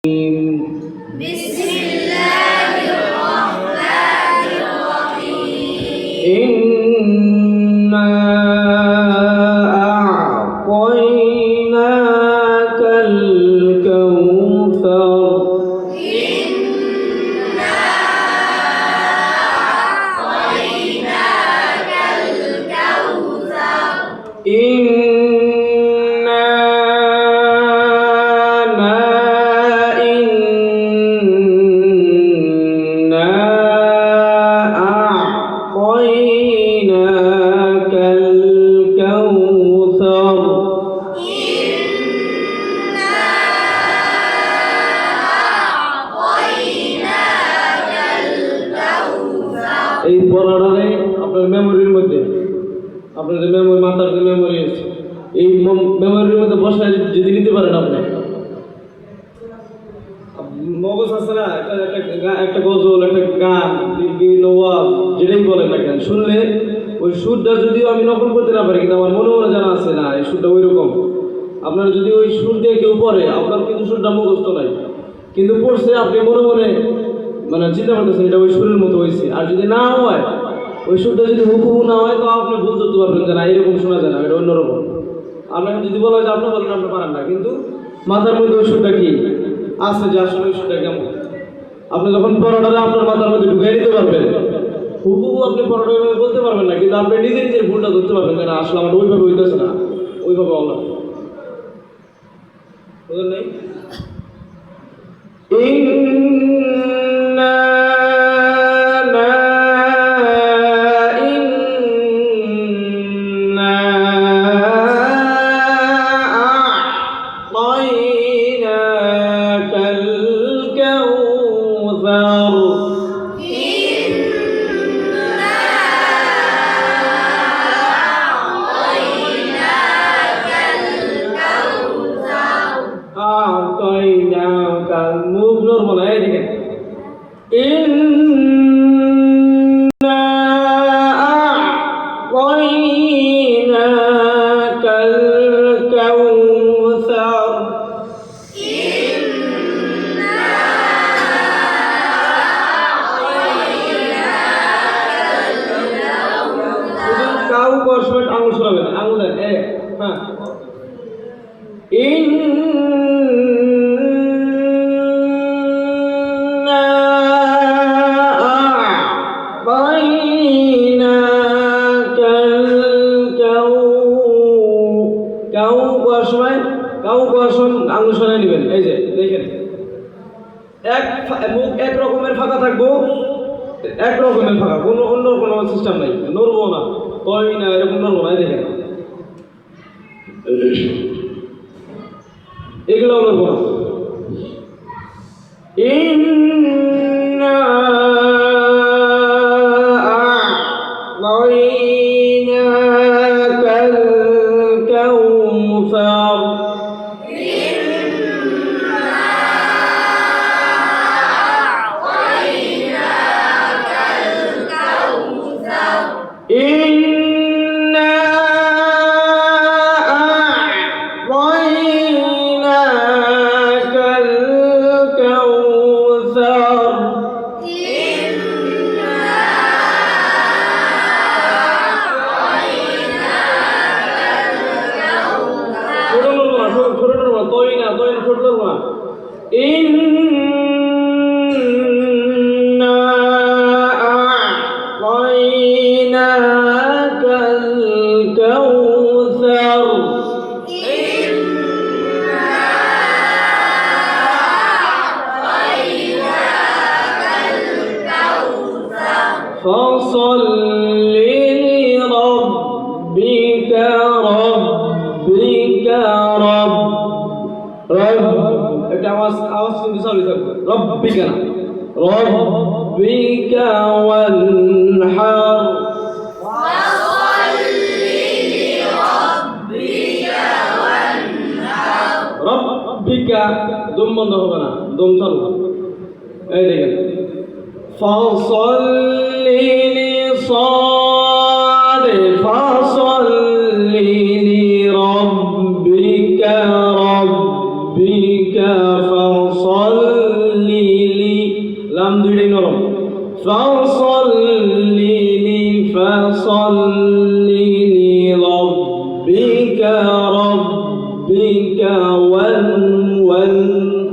بسم الله الرحمن الرحيم إنا أعطيناك الكوثر إنا أعطيناك الكوثر এই পড়াটারে আপনার মেমোরির মধ্যে আপনার যে মেমোরি মাথার যে মেমোরি আছে এই মেমোরির মধ্যে বসায় যদি নিতে পারেন আপনি মগজ আছে না একটা গজল একটা গান বিভিন্ন ওয়াজ যেটাই বলেন না কেন শুনলে ওই সুরটা যদিও আমি নকল করতে না পারি কিন্তু আমার মনে মনে জানা আছে না এই সুরটা ওই রকম আপনার যদি ওই সুর দিয়ে কেউ পড়ে আপনার কিন্তু সুরটা মুখস্থ নাই কিন্তু পড়ছে আপনি মনে মনে মানে চিন্তা করতেছেন এটা ওই সুরের মতো হয়েছে আর যদি না হয় ওই সুরটা যদি হুবহু না হয় তো আপনি ভুল ধরতে পারবেন যে না এরকম শোনা যায় না এটা অন্যরকম আপনাকে যদি বলা হয় যে আপনি বলেন আপনি পারেন না কিন্তু মাথার মধ্যে ওই সুরটা কি আছে যে আসলে ওই সুরটা কেমন আপনি যখন পড়াটা আপনার মাথার মধ্যে ঢুকিয়ে দিতে পারবেন হুবহু আপনি পড়াটা ওইভাবে বলতে পারবেন না কিন্তু আপনি নিজে নিজের ভুলটা ধরতে পারবেন যে না আসলে আমার ওইভাবে হইতেছে না ওইভাবে হলো বুঝলেন নাই মুখ নরমাল এই দেখেন إنا أعطيناك الكوثر কাউ কসমেট আঙুল শোনাবেন আঙুল দেন হ্যাঁ আঙুল সরাই নেবেন এই যে দেখেন মুখ এক রকমের ফাঁকা থাকবো এক রকমের ফাঁকা কোনো অন্য কোনো সিস্টেম নাই নড়বো না কই না এরকম নড়বো না দেখেন এগুলো নড়বো না فصل لربك একটা আওয়াজ কিন্তু চালু থাকবে রব্বিকা না রব্বিকা ওয়ানহার রব্বিকা দম বন্ধ হবে না দম চালু এই দেখেন فصل لصاد فصل لربك فصل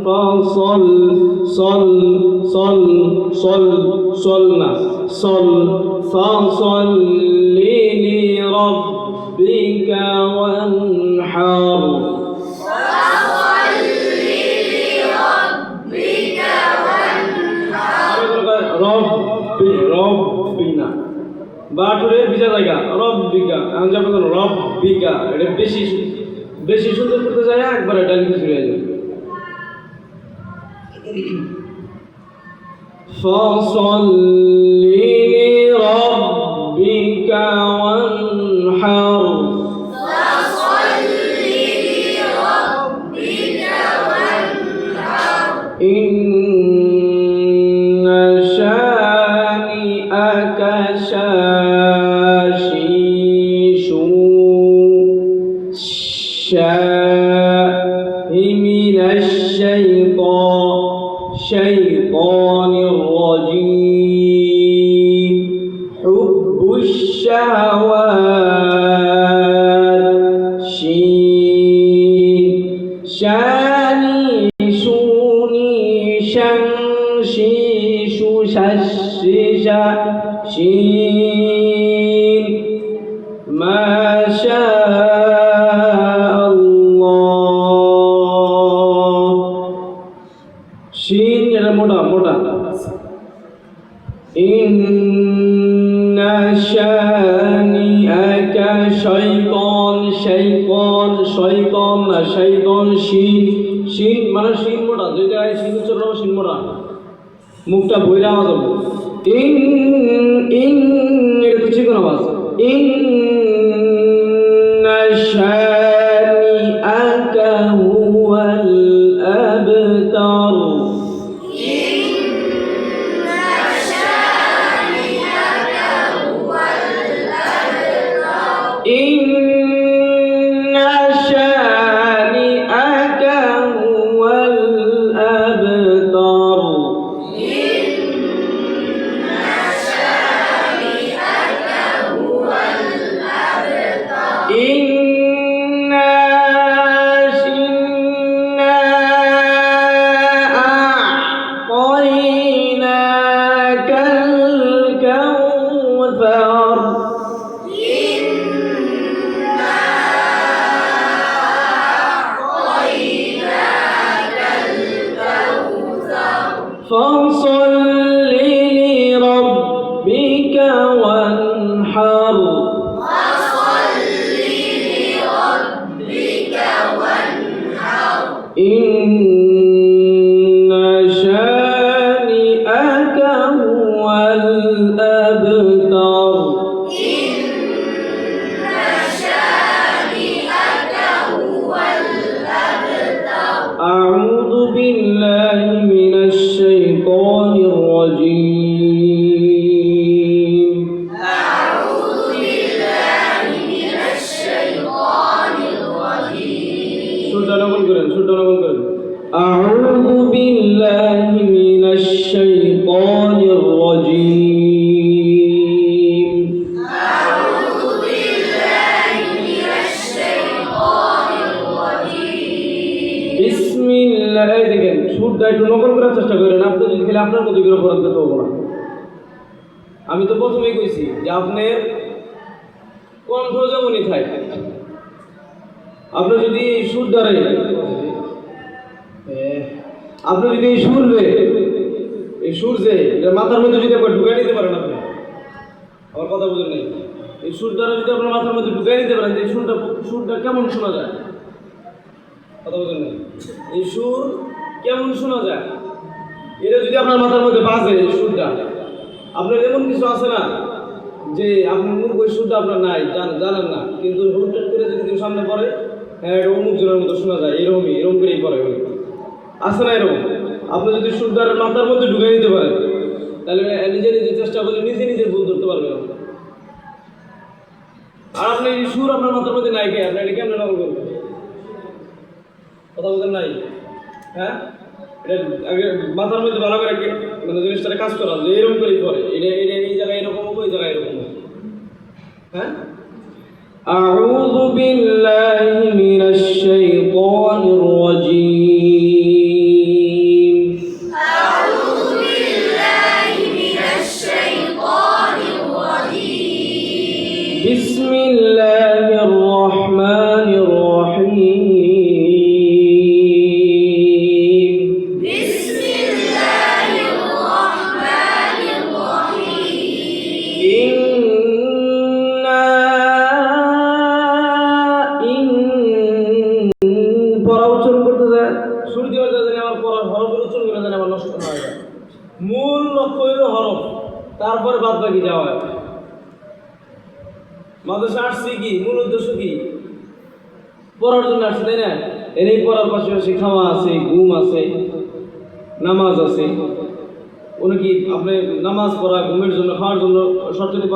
فصل صل صل صل صلنا صل فصل لربك وانحر রব্বিনা বাটুরে বিজা জায়গা রব্বিকা আমি যাব কোন রব্বিকা এটা বেশি বেশি সুন্দর করতে যায় একবার এটা লিখে চলে যায় ফসল্লি লিরাব্বিকা ওয়ানহার من الشيطان الرجيم حب الشهوات شاني شوني شنشي شوشششا شين ما شاء الله شين এটা মোটা মোটা إن شانئك شيطان شيطان شيطان شيطان شين মানে শিন মোটা যেটা শিন উচ্চারণ শিন মোটা মুখটা বইরা আওয়াজ হবে ইন এটা তো চিকন আওয়াজ إن شانئك هو الأبتر إن شانئك هو الأبتر إنا أعطيناك الكوثر فصل لربك وانحر إن شانئك هو الأبتر أعوذ بالله من الشيطان الرجيم أعوذ بالله من الشيطان الرجيم بسم الله দেখেন সুরটা একটু নকল করার চেষ্টা করেন আপনি যদি খেলে আপনার মতো করে পড়তে তো হবে না আমি তো প্রথমেই কইছি যে আপনার কণ্ঠ যেমনই থাকে আপনি যদি এই সুর দ্বারা আপনি যদি এই সুর যে এটা মাথার মধ্যে যদি একবার ঢুকাই নিতে পারেন আপনি আমার কথা বুঝেন নাই এই সুর দ্বারা যদি আপনার মাথার মধ্যে ঢুকাই নিতে পারেন এই সুরটা কেমন শোনা যায় কথা বুঝেন নাই এই সুর কেমন শোনা যায় এটা যদি আপনার মাথার মধ্যে বাজে এই সুরটা আপনার এমন কিছু আছে না যে আপনার মুখ ওই সুরটা আপনার নাই জানেন না কিন্তু হুট করে যদি কেউ সামনে পড়ে হ্যাঁ এটা অমুক জনের মতো শোনা যায় এরকম করেই পড়ে আছে না এরকম আপনি যদি সুরটার মাথার মধ্যে ঢুকে নিতে পারেন তাহলে নিজে চেষ্টা করলে নিজে ভুল ধরতে পারবেন আর আপনি এই সুর আপনার মাথার মধ্যে নাই খেয়ে আপনি এটা কেমন নকল করবেন কথা বলতেন নাই হ্যাঁ এটা আগে মাথার মধ্যে ভালো করে মানে জিনিসটা কাজ করা যে এরকম করেই পড়ে এটা এই জায়গায় এরকম হবে ওই জায়গায় এরকম হবে হ্যাঁ أعوذ بالله من الشيطان الرجيم করে যেন আমার নষ্ট না হয়ে যায়। মূল লক্ষ্য হইল হরফ, তারপরে বাদ বাকি যাওয়া। মাদ্রাসা আসছি কি, মূল উদ্দেশ্য কি? পড়ার জন্য আসছে, তাই না? এনেই পড়ার পাশাপাশি খাওয়া আছে, ঘুম আছে, নামাজ আছে। উনি কি আপনি নামাজ পড়া, ঘুমের জন্য, খাওয়ার জন্য, সত্যি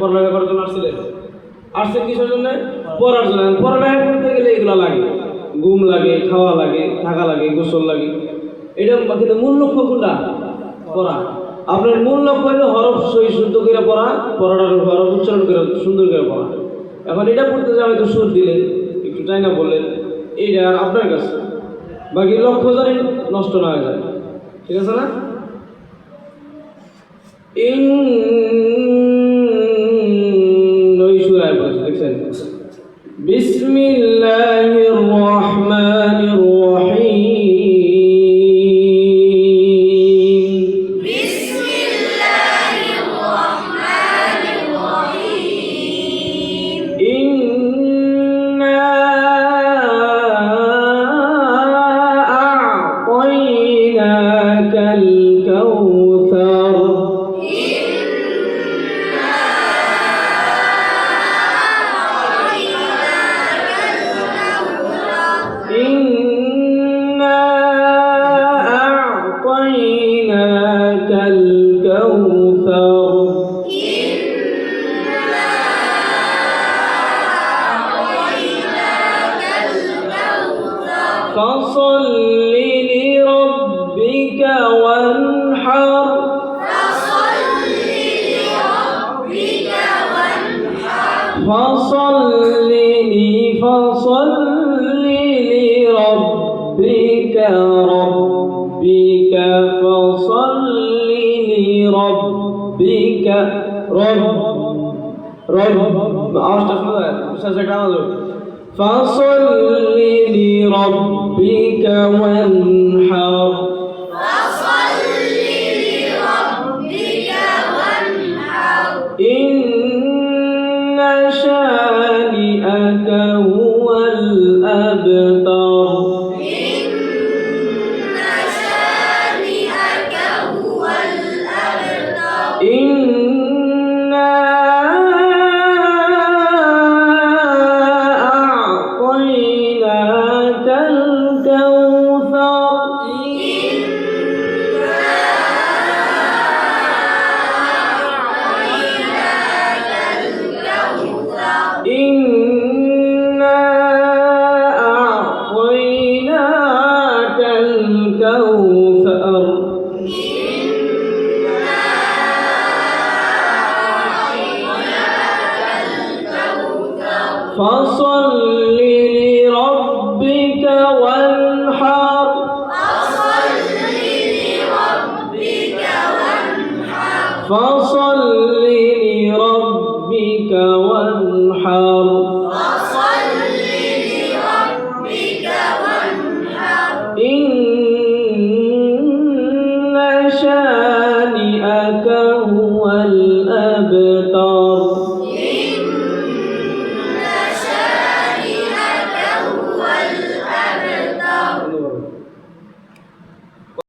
পড়ালেখা করার জন্য আসছিলেন? আসছেন কিসের জন্য? পড়ার জন্য। পড়ালেখা করতে গেলে এগুলো লাগে, ঘুম লাগে, খাওয়া লাগে, থাকা লাগে, গোসল লাগে। এটা কিন্তু মূল লক্ষ্য কোনটা? পড়া। আপনার মূল লক্ষ্য হলো হরফ সহি শুদ্ধ করে পড়া, পড়াটার হরফ উচ্চারণ করে সুন্দর করে পড়া। এখন এটা পড়তে যাওয়া হয়তো সুর দিলেন, একটু টাইনা বললেন, এইটা আপনার কাছে, বাকি লক্ষ্য জানি নষ্ট না হয়ে যায়। ঠিক আছে না? ওই সূরায় পড়েছে, দেখছেন? বিসমিল্লাহির রহমানির রহিম। বিসমিল্লাহির রহমানির রহিম। ইন্না আ'তাইনাকাল কাউসার। إنا أعطيناك الكوثر. فصل لربك وانحر. فصل لربك فصل لربك رب فصل لربك وانحر. إن شانئك هو الأبتر. إنا أعطيناك الكوثر. إنا أعطيناك الكوثر. فصل لربك وانحر. فصل لربك وانحر.